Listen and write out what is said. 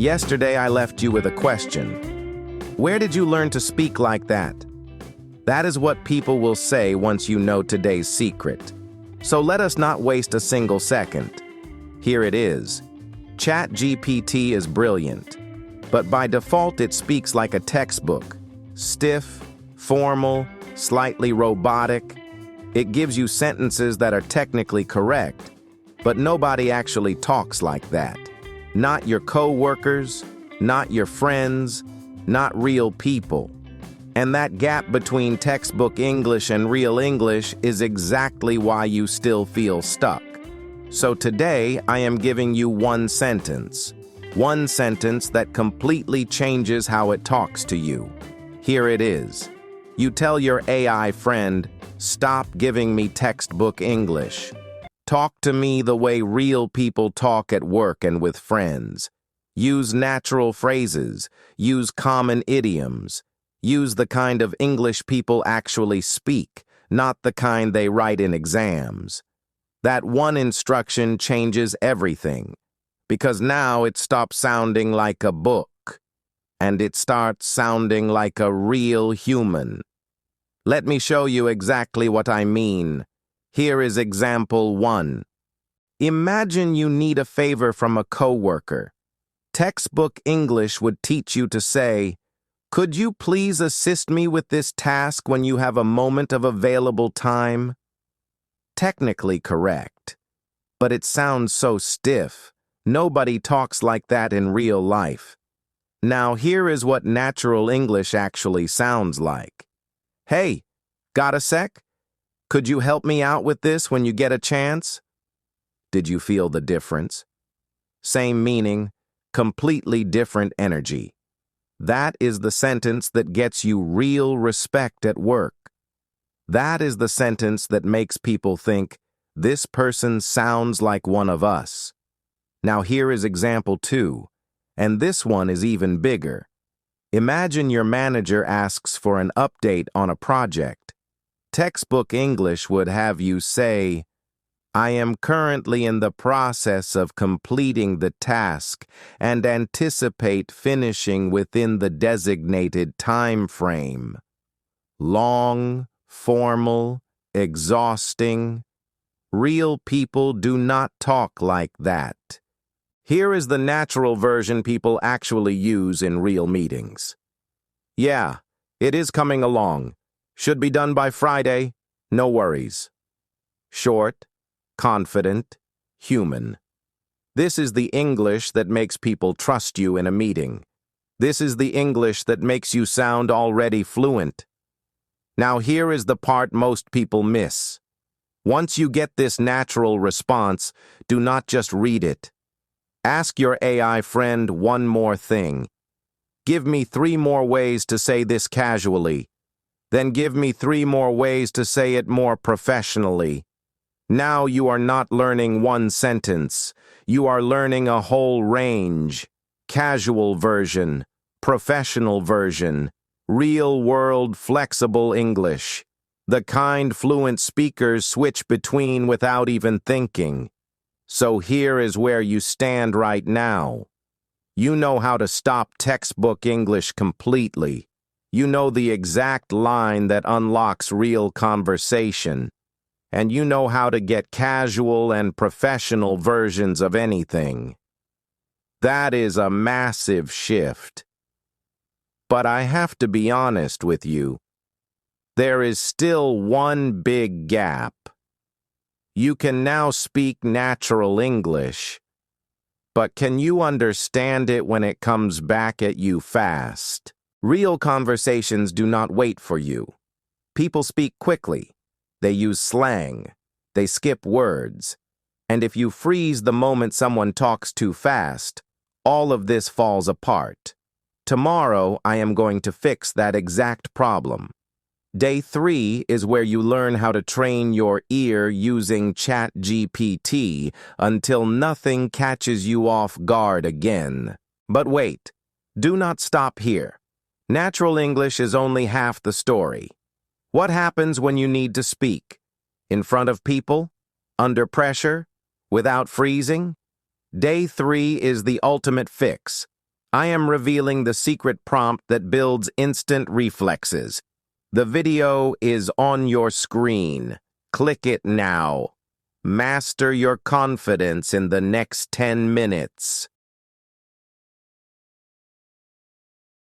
Yesterday I left you with a question. Where did you learn to speak like that? That is what people will say once you know today's secret. So let us not waste a single second. Here it is. ChatGPT is brilliant, but by default it speaks like a textbook. Stiff, formal, slightly robotic. It gives you sentences that are technically correct, but nobody actually talks like that. Not your co-workers, not your friends, not real people. And that gap between textbook English and real English is exactly why you still feel stuck. So today, I am giving you one sentence that completely changes how it talks to you. Here it is. You tell your AI friend, "Stop giving me textbook English. Talk to me the way real people talk at work and with friends. Use natural phrases. Use common idioms. Use the kind of English people actually speak, not the kind they write in exams." That one instruction changes everything, because now it stops sounding like a book, and it starts sounding like a real human. Let me show you exactly what I mean. Here is example 1. Imagine you need a favor from a coworker. Textbook English would teach you to say, "Could you please assist me with this task when you have a moment of available time?" Technically correct, but it sounds so stiff. Nobody talks like that in real life. Now here is what natural English actually sounds like. "Hey, got a sec? Could you help me out with this when you get a chance?" Did you feel the difference? Same meaning, completely different energy. That is the sentence that gets you real respect at work. That is the sentence that makes people think, "This person sounds like one of us." Now here is example 2, and this one is even bigger. Imagine your manager asks for an update on a project. Textbook English would have you say, "I am currently in the process of completing the task and anticipate finishing within the designated time frame." Long, formal, exhausting. Real people do not talk like that. Here is the natural version people actually use in real meetings. "Yeah, it is coming along. Should be done by Friday. No worries." Short, confident, human. This is the English that makes people trust you in a meeting. This is the English that makes you sound already fluent. Now here is the part most people miss. Once you get this natural response, do not just read it. Ask your AI friend one more thing. "Give me 3 more ways to say this casually." Then give me 3 more ways to say it more professionally. Now you are not learning one sentence. You are learning a whole range. Casual version, professional version, real-world flexible English. The kind fluent speakers switch between without even thinking. So here is where you stand right now. You know how to stop textbook English completely. You know the exact line that unlocks real conversation. And you know how to get casual and professional versions of anything. That is a massive shift. But I have to be honest with you. There is still one big gap. You can now speak natural English, but can you understand it when it comes back at you fast? Real conversations do not wait for you. People speak quickly. They use slang. They skip words. And if you freeze the moment someone talks too fast, all of this falls apart. Tomorrow, I am going to fix that exact problem. Day 3 is where you learn how to train your ear using ChatGPT until nothing catches you off guard again. But wait, do not stop here. Natural English is only half the story. What happens when you need to speak? In front of people? Under pressure? Without freezing? Day 3 is the ultimate fix. I am revealing the secret prompt that builds instant reflexes. The video is on your screen. Click it now. Master your confidence in the next 10 minutes.